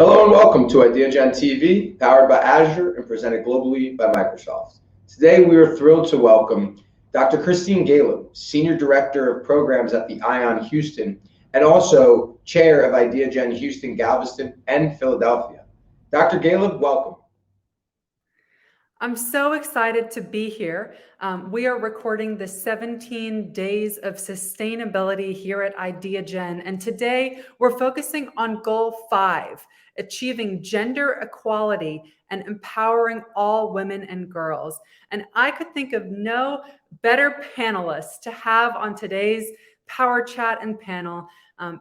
Hello and welcome to Ideagen TV, powered by Azure and presented globally by Microsoft. Today we are thrilled to welcome Dr. Christine Galib, Senior Director of Programs at the ION Houston, and also Chair of Ideagen Houston-Galveston and Philadelphia. Dr. Galib, welcome. I'm so excited to be here. We are recording the 17 Days of Sustainability here at Ideagen, and today we're focusing on Goal 5, achieving gender equality and empowering all women and girls. And I could think of no better panelists to have on today's Power Chat and panel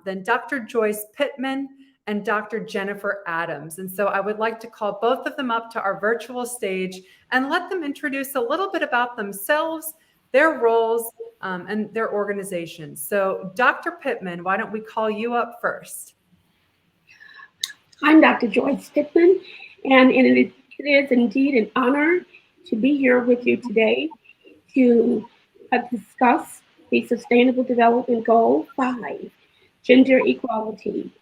than Dr. Joyce Pitman and Dr. Jennifer Adams. And so I would like to call both of them up to our virtual stage and let them introduce a little bit about themselves, their roles, and their organizations. So Dr. Pitman, why don't we call you up first? I'm Dr. Joyce Pitman, and it is indeed an honor to be here with you today to discuss the Sustainable Development Goal 5, Gender Equality.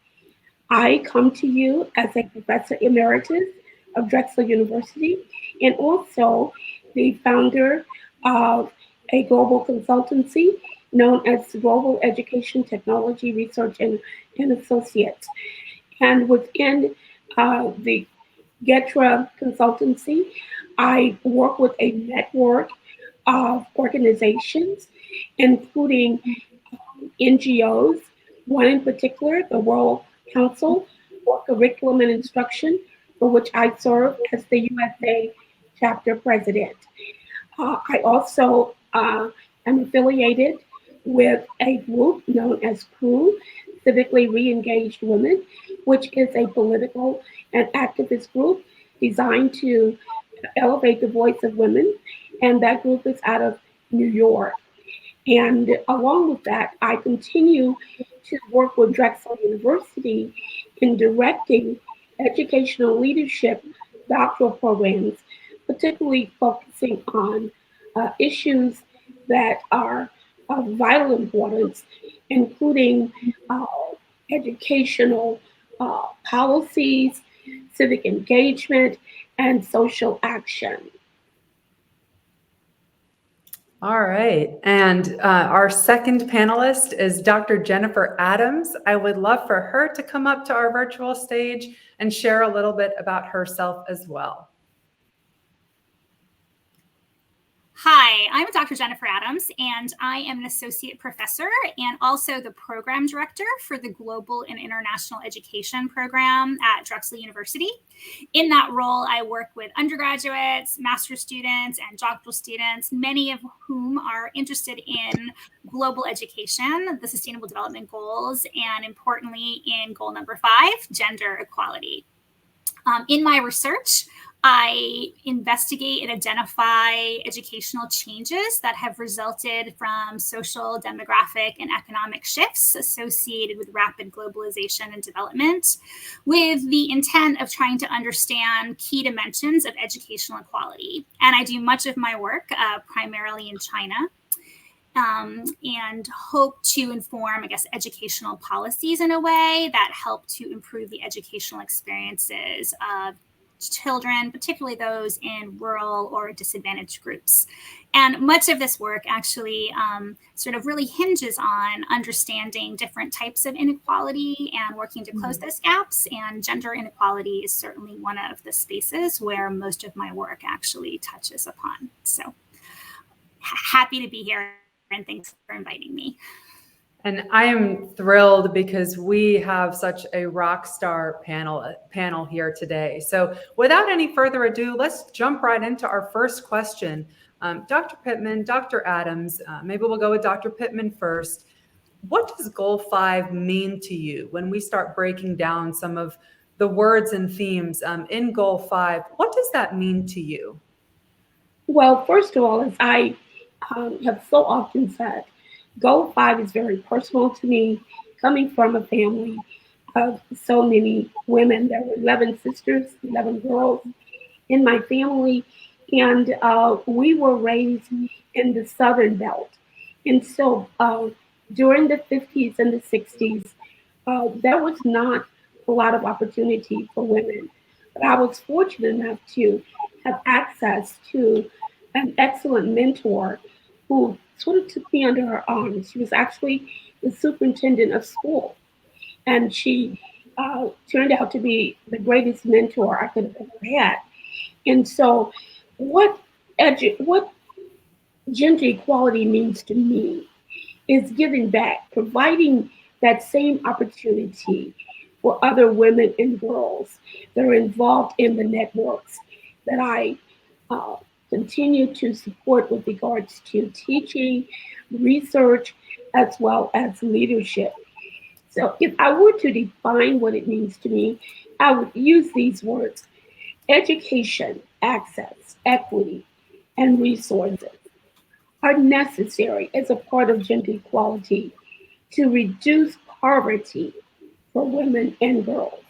I come to you as a professor emeritus of Drexel University and also the founder of a global consultancy known as Global Education Technology Research and Associates. And within the GETRA consultancy, I work with a network of organizations, including NGOs, one in particular, the World Council for Curriculum and Instruction, for which I serve as the USA chapter president. I also am affiliated with a group known as CREW, Civically Re-Engaged Women, which is a political and activist group designed to elevate the voice of women, and that group is out of New York. And along with that, I continue to work with Drexel University in directing educational leadership doctoral programs, particularly focusing on issues that are of vital importance, including educational policies, civic engagement, and social action. All right, and our second panelist is Dr. Jennifer Adams. I would love for her to come up to our virtual stage and share a little bit about herself as well. Hi, I'm Dr. Jennifer Adams, and I am an associate professor and also the program director for the Global and International Education program at Drexel University. In that role, I work with undergraduates, master's students, and doctoral students, many of whom are interested in global education, the Sustainable Development Goals, and importantly, in goal number 5, gender equality. In my research, I investigate and identify educational changes that have resulted from social, demographic, and economic shifts associated with rapid globalization and development, with the intent of trying to understand key dimensions of educational equality. And I do much of my work primarily in China. And hope to inform, educational policies in a way that help to improve the educational experiences of children, particularly those in rural or disadvantaged groups. And much of this work actually sort of really hinges on understanding different types of inequality and working to close those gaps. And gender inequality is certainly one of the spaces where most of my work actually touches upon. So happy to be here, and thanks for inviting me. And I am thrilled because we have such a rock star panel here today. So without any further ado, let's jump right into our first question. Dr. Pitman, Dr. Adams, maybe we'll go with Dr. Pitman first. What does Goal 5 mean to you when we start breaking down some of the words and themes in Goal 5? What does that mean to you? Well, first of all, as I have so often said, Goal 5 is very personal to me, coming from a family of so many women. There were 11 sisters, 11 girls in my family, and we were raised in the Southern Belt. And so during the 50s and the 60s, there was not a lot of opportunity for women. But I was fortunate enough to have access to an excellent mentor who sort of took me under her arm. She was actually the superintendent of school, and she turned out to be the greatest mentor I could have ever had. And so, what what gender equality means to me is giving back, providing that same opportunity for other women and girls that are involved in the networks that I uh, continue to support with regards to teaching, research, as well as leadership. So if I were to define what it means to me, I would use these words: education, access, equity, and resources are necessary as a part of gender equality to reduce poverty for women and girls.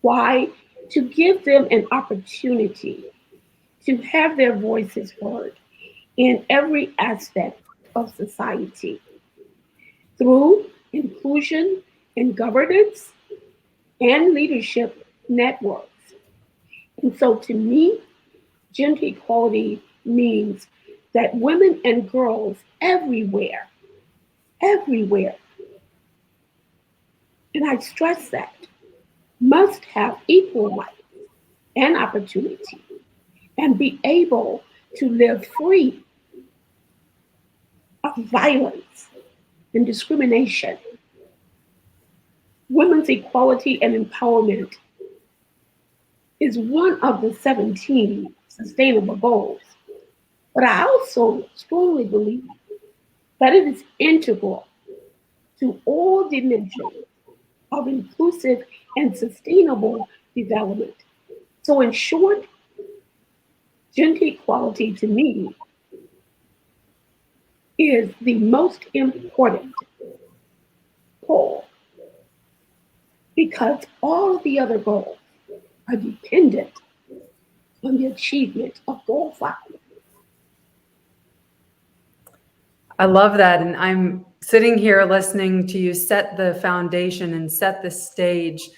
Why? To give them an opportunity to have their voices heard in every aspect of society through inclusion in governance and leadership networks. And so to me, gender equality means that women and girls everywhere, and I stress that, must have equal rights and opportunity and be able to live free of violence and discrimination. Women's equality and empowerment is one of the 17 sustainable goals. But I also strongly believe that it is integral to all dimensions of inclusive and sustainable development. So, in short, gender equality to me is the most important goal because all of the other goals are dependent on the achievement of goal 5. I love that. And I'm sitting here listening to you set the foundation and set the stage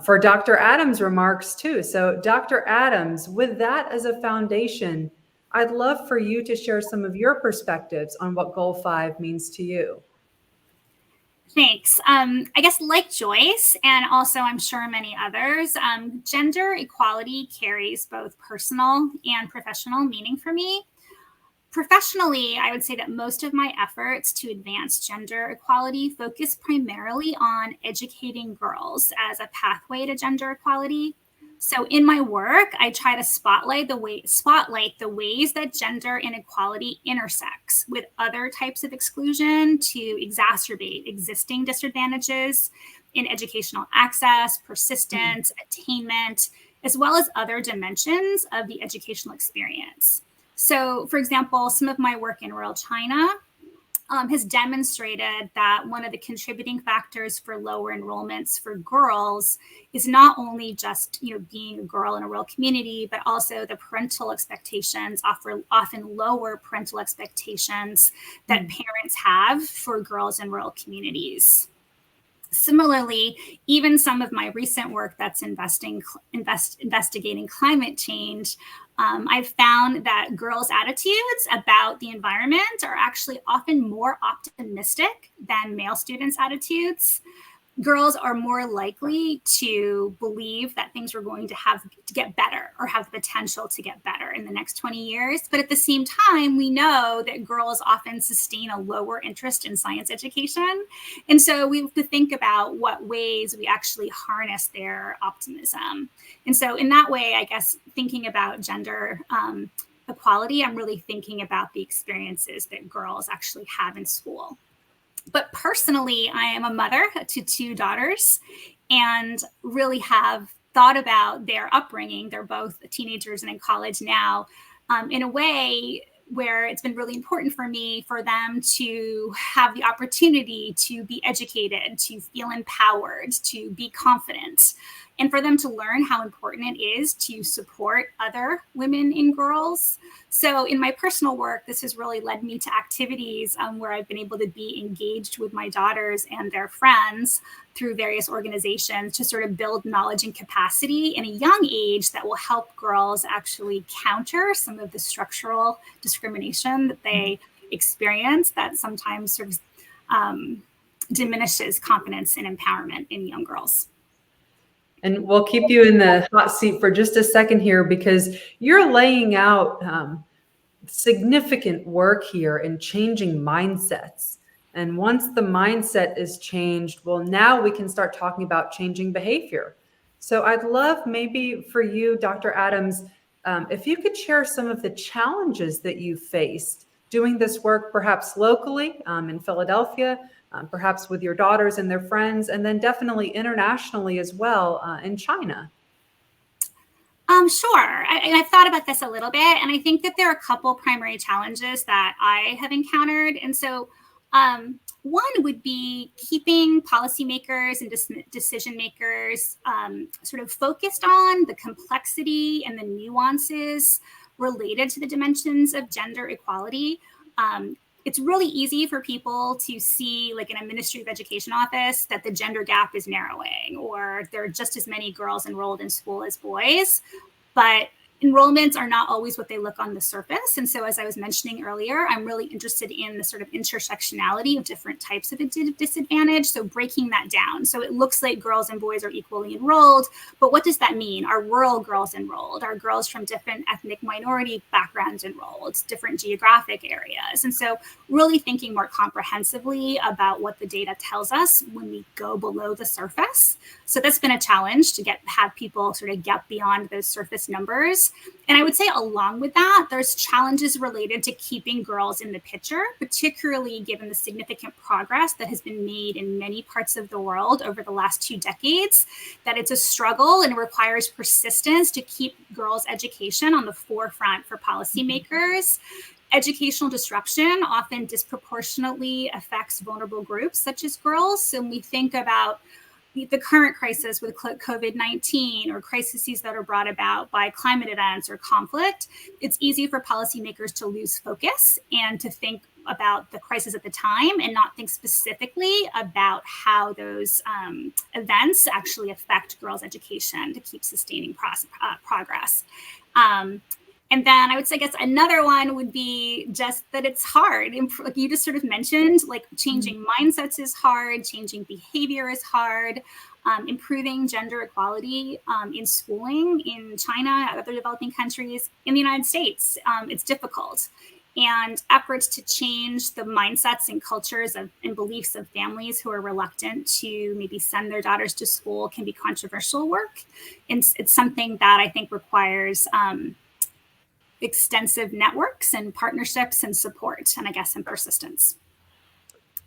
for Dr. Adams' remarks too. So Dr. Adams, with that as a foundation, I'd love for you to share some of your perspectives on what Goal 5 means to you. Thanks. I guess like Joyce, and also I'm sure many others, gender equality carries both personal and professional meaning for me. Professionally, I would say that most of my efforts to advance gender equality focus primarily on educating girls as a pathway to gender equality. So in my work, I try to spotlight the ways that gender inequality intersects with other types of exclusion to exacerbate existing disadvantages in educational access, persistence, attainment, as well as other dimensions of the educational experience. So, for example, some of my work in rural China has demonstrated that one of the contributing factors for lower enrollments for girls is not only just being a girl in a rural community, but also the parental expectations, often lower parental expectations that parents have for girls in rural communities. Similarly, even some of my recent work that's investigating climate change, I've found that girls' attitudes about the environment are actually often more optimistic than male students' attitudes. Girls are more likely to believe that things are going to get better or have the potential to get better in the next 20 years. But at the same time, we know that girls often sustain a lower interest in science education. And so we have to think about what ways we actually harness their optimism. And so in that way, I guess, thinking about gender equality, I'm really thinking about the experiences that girls actually have in school. But personally, I am a mother to 2 daughters and really have thought about their upbringing. They're both teenagers and in college now, in a way where it's been really important for me for them to have the opportunity to be educated, to feel empowered, to be confident. and for them to learn how important it is to support other women and girls. So in my personal work, this has really led me to activities where I've been able to be engaged with my daughters and their friends through various organizations to sort of build knowledge and capacity in a young age that will help girls actually counter some of the structural discrimination that they experience that sometimes sort of diminishes confidence and empowerment in young girls. And we'll keep you in the hot seat for just a second here, because you're laying out significant work here in changing mindsets. And once the mindset is changed, well, now we can start talking about changing behavior. So I'd love maybe for you, Dr. Adams, if you could share some of the challenges that you faced doing this work, perhaps locally in Philadelphia, perhaps with your daughters and their friends, and then definitely internationally as well in China. Sure. I've thought about this a little bit, and I think that there are a couple primary challenges that I have encountered. And so one would be keeping policymakers and decision makers sort of focused on the complexity and the nuances related to the dimensions of gender equality. It's really easy for people to see, like in a Ministry of Education office, that the gender gap is narrowing, or there are just as many girls enrolled in school as boys. But enrollments are not always what they look on the surface. And so, as I was mentioning earlier, I'm really interested in the sort of intersectionality of different types of disadvantage. So breaking that down. So it looks like girls and boys are equally enrolled, but what does that mean? Are rural girls enrolled? Are girls from different ethnic minority backgrounds enrolled? Different geographic areas? And so really thinking more comprehensively about what the data tells us when we go below the surface. So that's been a challenge to have people sort of get beyond those surface numbers. And I would say along with that, there's challenges related to keeping girls in the picture, particularly given the significant progress that has been made in many parts of the world over the last 2 decades, that it's a struggle and it requires persistence to keep girls' education on the forefront for policymakers. Educational disruption often disproportionately affects vulnerable groups such as girls. So when we think about the current crisis with COVID-19 or crises that are brought about by climate events or conflict, it's easy for policymakers to lose focus and to think about the crisis at the time and not think specifically about how those events actually affect girls' education to keep sustaining progress. And then I would say, I guess another one would be just that it's hard. Like you just sort of mentioned, like changing mindsets is hard, changing behavior is hard, improving gender equality in schooling in China, other developing countries, in the United States, it's difficult. And efforts to change the mindsets and cultures and beliefs of families who are reluctant to maybe send their daughters to school can be controversial work. And it's something that I think requires extensive networks and partnerships and support, and I guess, and persistence.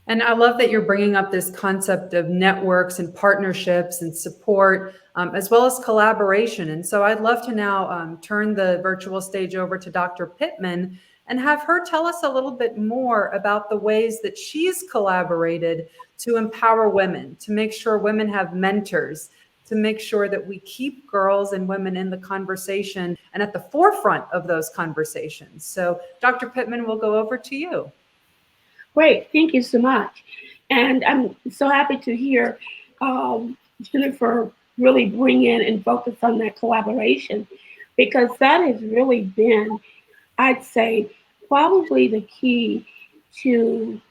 And I love that you're bringing up this concept of networks and partnerships and support, as well as collaboration. And so I'd love to now turn the virtual stage over to Dr. Pittman and have her tell us a little bit more about the ways that she's collaborated to empower women, to make sure women have mentors, to make sure that we keep girls and women in the conversation and at the forefront of those conversations. So Dr. Pittman, we'll go over to you. Great, thank you so much. And I'm so happy to hear Jennifer really bring in and focus on that collaboration, because that has really been, I'd say, probably the key to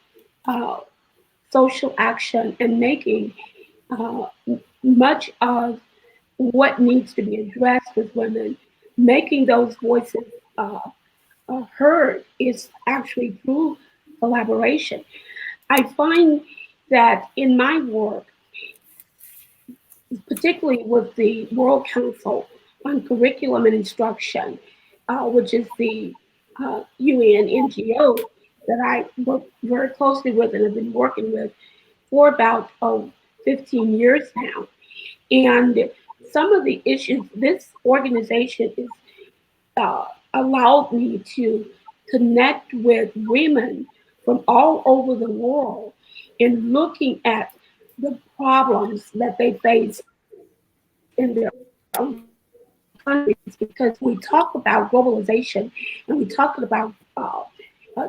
social action and making much of what needs to be addressed with women, making those voices heard is actually through collaboration. I find that in my work, particularly with the World Council on Curriculum and Instruction, which is the UN NGO that I work very closely with and have been working with for about 15 years now. And some of the issues this organization is allowed me to connect with women from all over the world in looking at the problems that they face in their own countries, because we talk about globalization and we talk about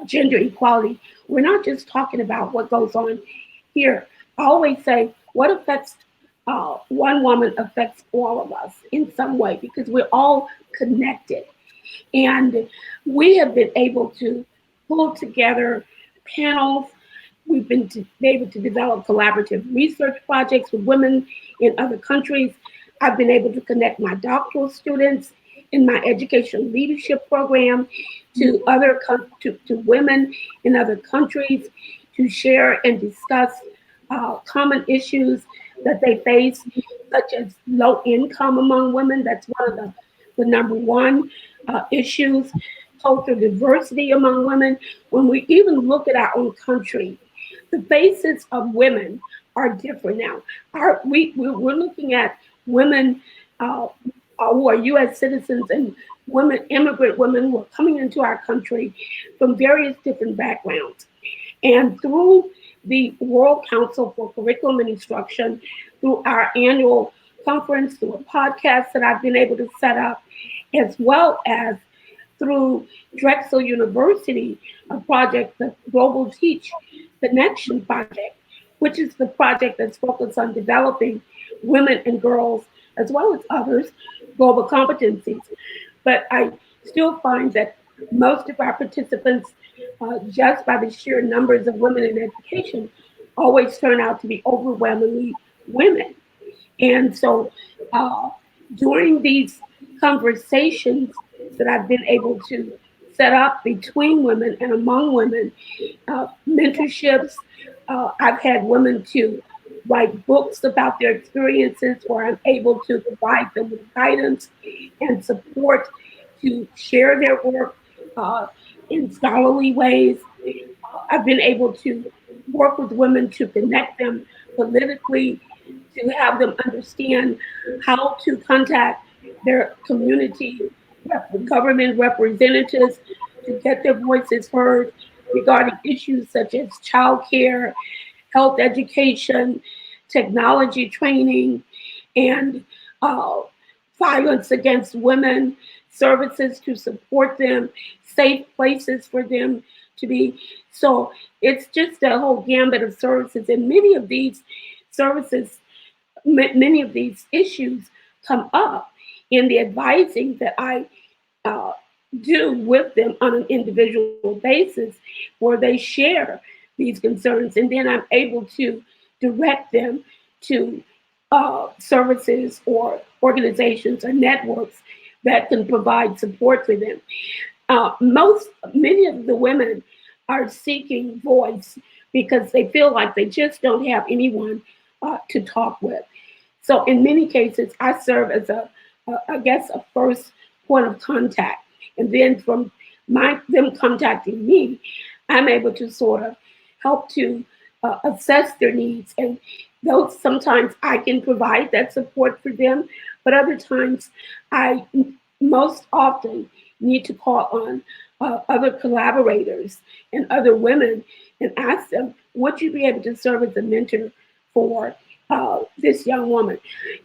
gender equality. We're not just talking about what goes on here. I always say what affects one woman affects all of us in some way, because we're all connected. And we have been able to pull together panels. We've been able to develop collaborative research projects with women in other countries. I've been able to connect my doctoral students in my educational leadership program to other to women in other countries to share and discuss common issues that they face, such as low income among women. That's one of the number one issues. Cultural diversity among women. When we even look at our own country, the faces of women are different now. We're looking at women who are U.S. citizens and women, immigrant women who are coming into our country from various different backgrounds. And through the World Council for Curriculum and Instruction, through our annual conference, through a podcast that I've been able to set up, as well as through Drexel University, a project, the Global Teach Connection Project, which is the project that's focused on developing women and girls, as well as others, global competencies. But I still find that most of our participants, just by the sheer numbers of women in education, always turn out to be overwhelmingly women. And so during these conversations that I've been able to set up between women and among women, mentorships, I've had women to write books about their experiences where I'm able to provide them with guidance and support to share their work in scholarly ways. I've been able to work with women to connect them politically, to have them understand how to contact their community government representatives to get their voices heard regarding issues such as childcare, health education, technology training, and violence against women, services to support them, safe places for them to be. So it's just a whole gambit of services. And many of these services, many of these issues come up in the advising that I do with them on an individual basis, where they share these concerns, and then I'm able to direct them to services or organizations or networks that can provide support for them. Many of the women are seeking voice because they feel like they just don't have anyone to talk with. So in many cases, I serve as a first point of contact. And then from them contacting me, I'm able to sort of help to assess their needs. And those sometimes I can provide that support for them, but other times I most often need to call on other collaborators and other women and ask them, would you be able to serve as a mentor for this young woman?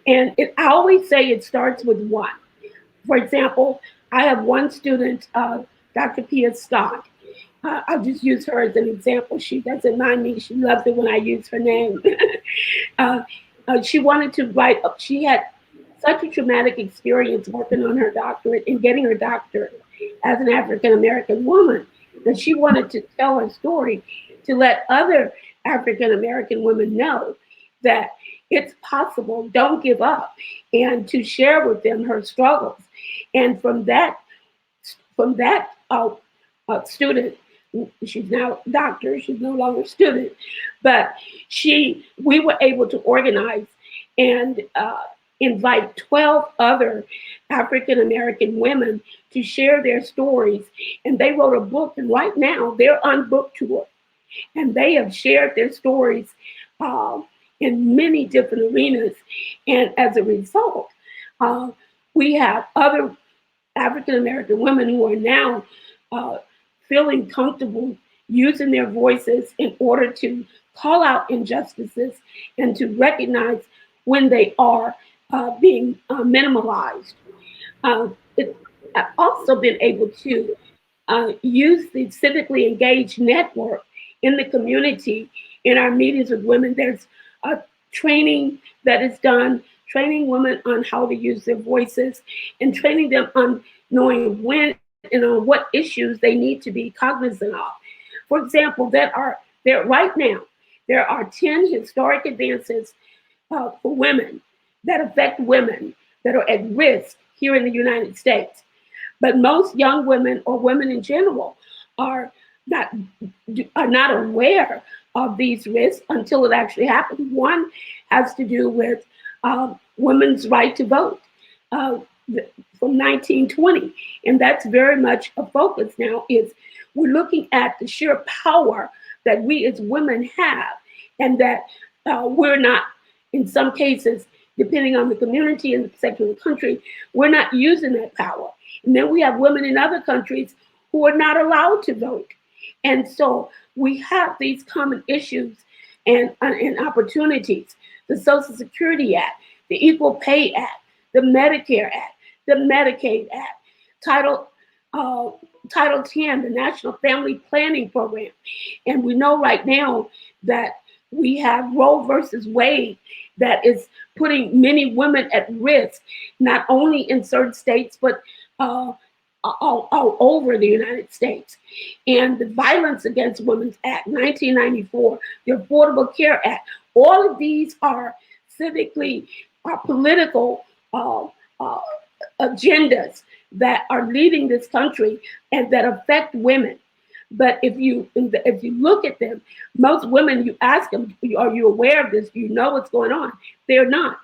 And I always say it starts with one. For example, I have one student, Dr. Pia Scott. I'll just use her as an example. She doesn't mind me. She loves it when I use her name. She wanted to write up. She had such a traumatic experience working on her doctorate and getting her doctorate as an African-American woman that she wanted to tell her story to let other African-American women know that it's possible, don't give up, and to share with them her struggles. And from that student, she's now a doctor, she's no longer a student, but we were able to organize and invite 12 other African-American women to share their stories. And they wrote a book, and right now they're on book tour. And they have shared their stories in many different arenas. And as a result, we have other African-American women who are now feeling comfortable using their voices in order to call out injustices and to recognize when they are being minimalized. I've also been able to use the civically engaged network in the community in our meetings with women. There's a training that is done, training women on how to use their voices and training them on knowing when and on what issues they need to be cognizant of. For example, right now, there are 10 historic advances for women that affect women that are at risk here in the United States. But most young women or women in general are not aware of these risks until it actually happens. One has to do with women's right to vote from 1920, and that's very much a focus now. Is we're looking at the sheer power that we as women have, and that we're not, in some cases, depending on the community and the sector of the country, we're not using that power. And then we have women in other countries who are not allowed to vote. And so we have these common issues and opportunities. The Social Security Act, the Equal Pay Act, the Medicare Act, the Medicaid Act, Title 10, the National Family Planning Program. And we know right now that we have Roe versus Wade that is putting many women at risk, not only in certain states, but all over the United States. And the Violence Against Women Act, 1994, the Affordable Care Act, all of these are civically, political agendas that are leading this country and that affect women. But if you look at them, most women, you ask them, are you aware of this? Do you know what's going on? They're not.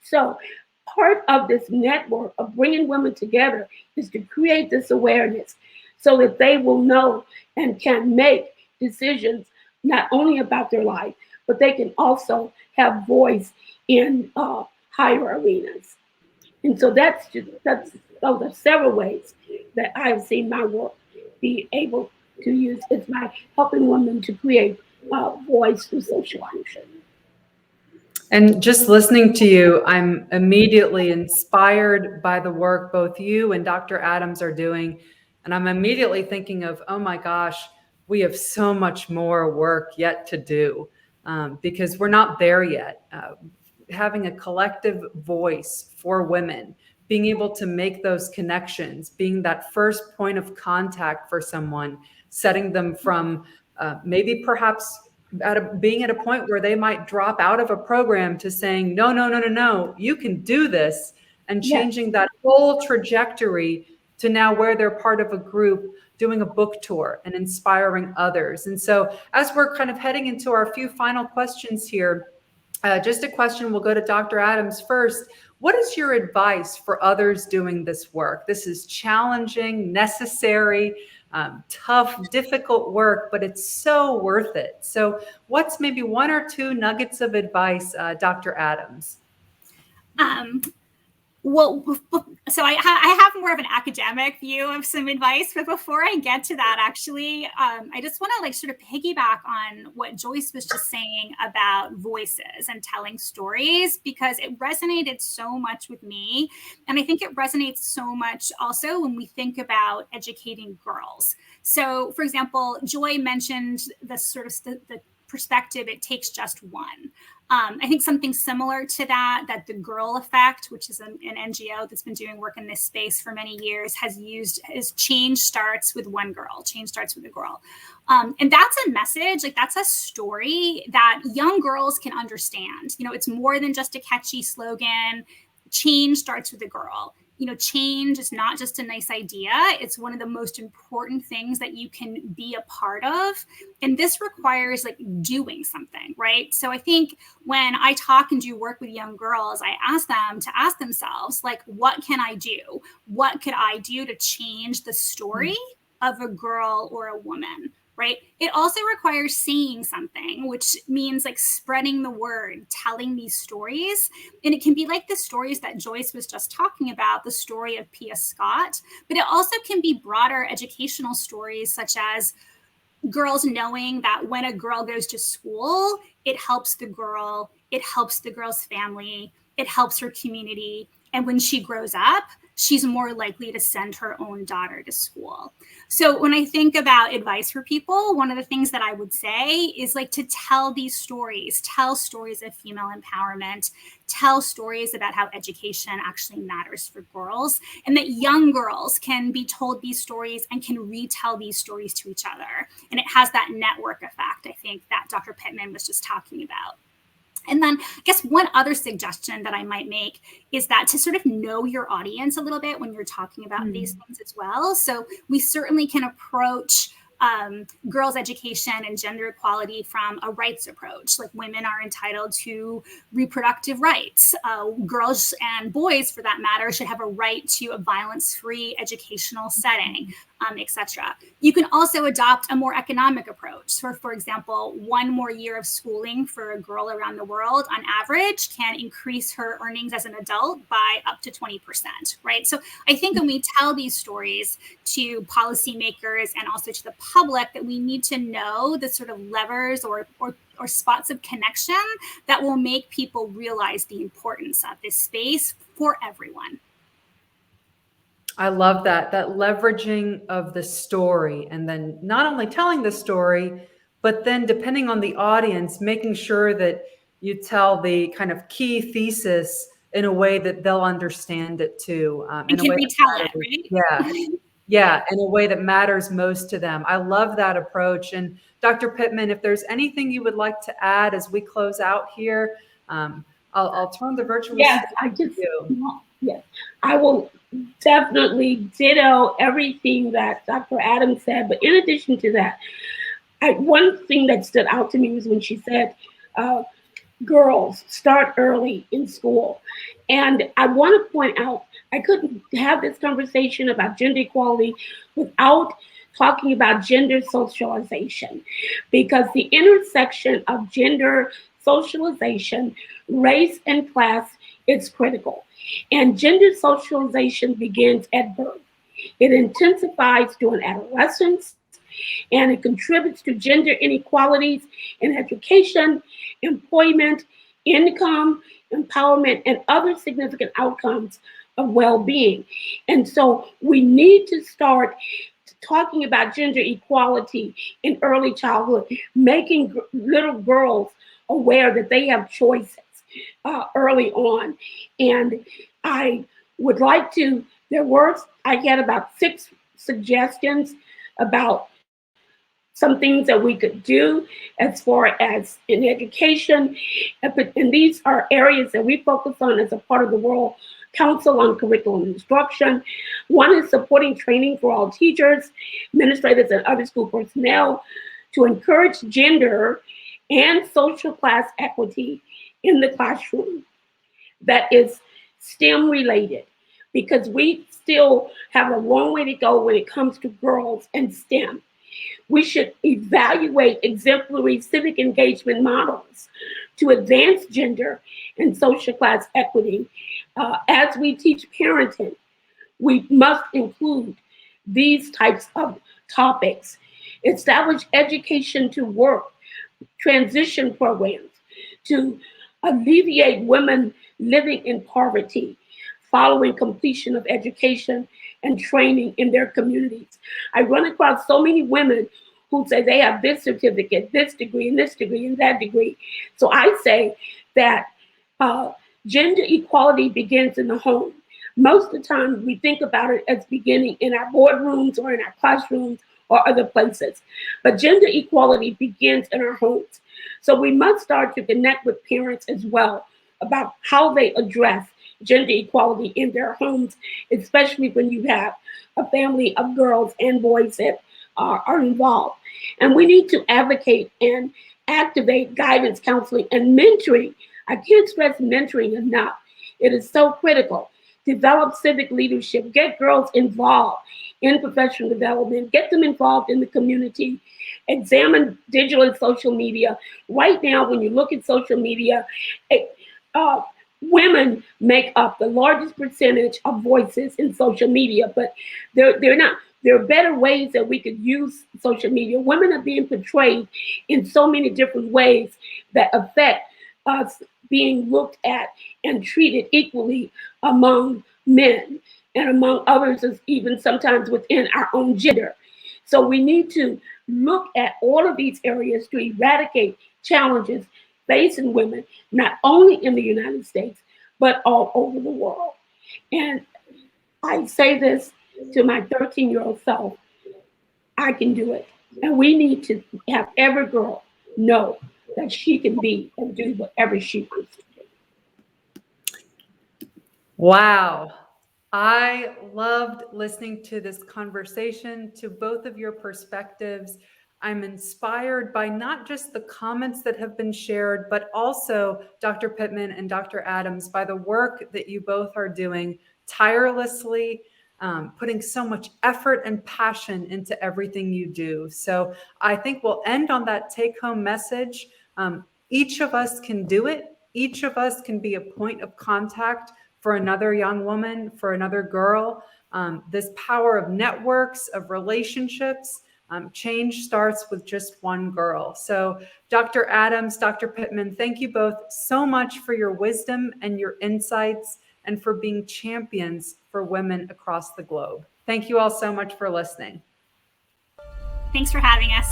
So part of this network of bringing women together is to create this awareness so that they will know and can make decisions not only about their life, but they can also have voice in higher arenas. And so those are several ways that I have seen my work be able to use. It's by helping women to create voice through social action. And just listening to you, I'm immediately inspired by the work both you and Dr. Adams are doing. And I'm immediately thinking of, oh my gosh, we have so much more work yet to do because we're not there yet. Having a collective voice for women, being able to make those connections, being that first point of contact for someone, setting them from maybe perhaps being at a point where they might drop out of a program to saying, no, you can do this, and changing that whole trajectory to now where they're part of a group doing a book tour and inspiring others. And so as we're kind of heading into our few final questions here, just a question, we'll go to Dr. Adams first. What is your advice for others doing this work? This is challenging, necessary, tough, difficult work, but it's so worth it. So what's maybe one or two nuggets of advice, Dr. Adams? Well, so I have more of an academic view of some advice, but before I get to that, actually, I just want to sort of piggyback on what Joyce was just saying about voices and telling stories, because it resonated so much with me. And I think it resonates so much also when we think about educating girls. So, for example, Joy mentioned the sort of the perspective, it takes just one. I think something similar to that the Girl Effect, which is an NGO that's been doing work in this space for many years, has used is change starts with one girl, change starts with a girl. And that's a message, that's a story that young girls can understand. It's more than just a catchy slogan. Change starts with a girl. Change is not just a nice idea. It's one of the most important things that you can be a part of. And this requires doing something, right? So I think when I talk and do work with young girls, I ask them to ask themselves, what can I do? What could I do to change the story of a girl or a woman? Right? It also requires saying something, which means spreading the word, telling these stories. And it can be like the stories that Joyce was just talking about, the story of Pia Scott, but it also can be broader educational stories, such as girls knowing that when a girl goes to school, it helps the girl, it helps the girl's family, it helps her community. And when she grows up, she's more likely to send her own daughter to school. So when I think about advice for people, one of the things that I would say is like to tell these stories, tell stories of female empowerment, tell stories about how education actually matters for girls, and that young girls can be told these stories and can retell these stories to each other. And it has that network effect, I think, that Dr. Pittman was just talking about. And then I guess one other suggestion that I might make is that to sort of know your audience a little bit when you're talking about these things as well. So we certainly can approach girls' education and gender equality from a rights approach. Like women are entitled to reproductive rights. Girls and boys, for that matter, should have a right to a violence-free educational setting, etc. You can also adopt a more economic approach. So, for example, 1 more year of schooling for a girl around the world on average can increase her earnings as an adult by up to 20%, right? So I think when we tell these stories to policymakers and also to the public, that we need to know the sort of levers or spots of connection that will make people realize the importance of this space for everyone. I love that leveraging of the story, and then not only telling the story, but then depending on the audience, making sure that you tell the kind of key thesis in a way that they'll understand it too. And can retell it, right? Yeah, in a way that matters most to them. I love that approach. And Dr. Pittman, if there's anything you would like to add as we close out here, I'll turn the virtual. Yes, I will definitely ditto everything that Dr. Adams said. But in addition to that, one thing that stood out to me was when she said, girls start early in school. And I want to point out, I couldn't have this conversation about gender equality without talking about gender socialization, because the intersection of gender socialization, race, and class is critical. And gender socialization begins at birth. It intensifies during adolescence, and it contributes to gender inequalities in education, employment, income, empowerment, and other significant outcomes of well-being. And so we need to start talking about gender equality in early childhood, making little girls aware that they have choices early on. And I would like to, I had about 6 suggestions about some things that we could do as far as in education. And these are areas that we focus on as a part of the World Council on Curriculum Instruction. One is supporting training for all teachers, administrators, and other school personnel to encourage gender and social class equity in the classroom that is STEM related, because we still have a long way to go when it comes to girls and STEM. We should evaluate exemplary civic engagement models to advance gender and social class equity. As we teach parenting, we must include these types of topics. Establish education to work transition programs to alleviate women living in poverty following completion of education and training in their communities. I run across so many women who say they have this certificate, this degree, and this degree, and that degree. So I say that gender equality begins in the home. Most of the time we think about it as beginning in our boardrooms or in our classrooms or other places. But gender equality begins in our homes. So we must start to connect with parents as well about how they address gender equality in their homes, especially when you have a family of girls and boys that are involved. And we need to advocate and activate guidance, counseling, and mentoring. I can't stress mentoring enough. It is so critical. Develop civic leadership, get girls involved in professional development, get them involved in the community, examine digital and social media. Right now, when you look at social media, women make up the largest percentage of voices in social media, but they're not. There are better ways that we could use social media. Women are being portrayed in so many different ways that affect us being looked at and treated equally among men and among others, as even sometimes within our own gender. So we need to look at all of these areas to eradicate challenges facing women, not only in the United States, but all over the world. And I say this to my 13-year-old self, I can do it. And we need to have every girl know that she can be and do whatever she wants to do. Wow. I loved listening to this conversation, to both of your perspectives. I'm inspired by not just the comments that have been shared, but also Dr. Pittman and Dr. Adams, by the work that you both are doing tirelessly, putting so much effort and passion into everything you do. So I think we'll end on that take-home message. Each of us can do it. Each of us can be a point of contact for another young woman, for another girl. This power of networks, of relationships, change starts with just one girl. So Dr. Adams, Dr. Pittman, thank you both so much for your wisdom and your insights and for being champions for women across the globe. Thank you all so much for listening. Thanks for having us.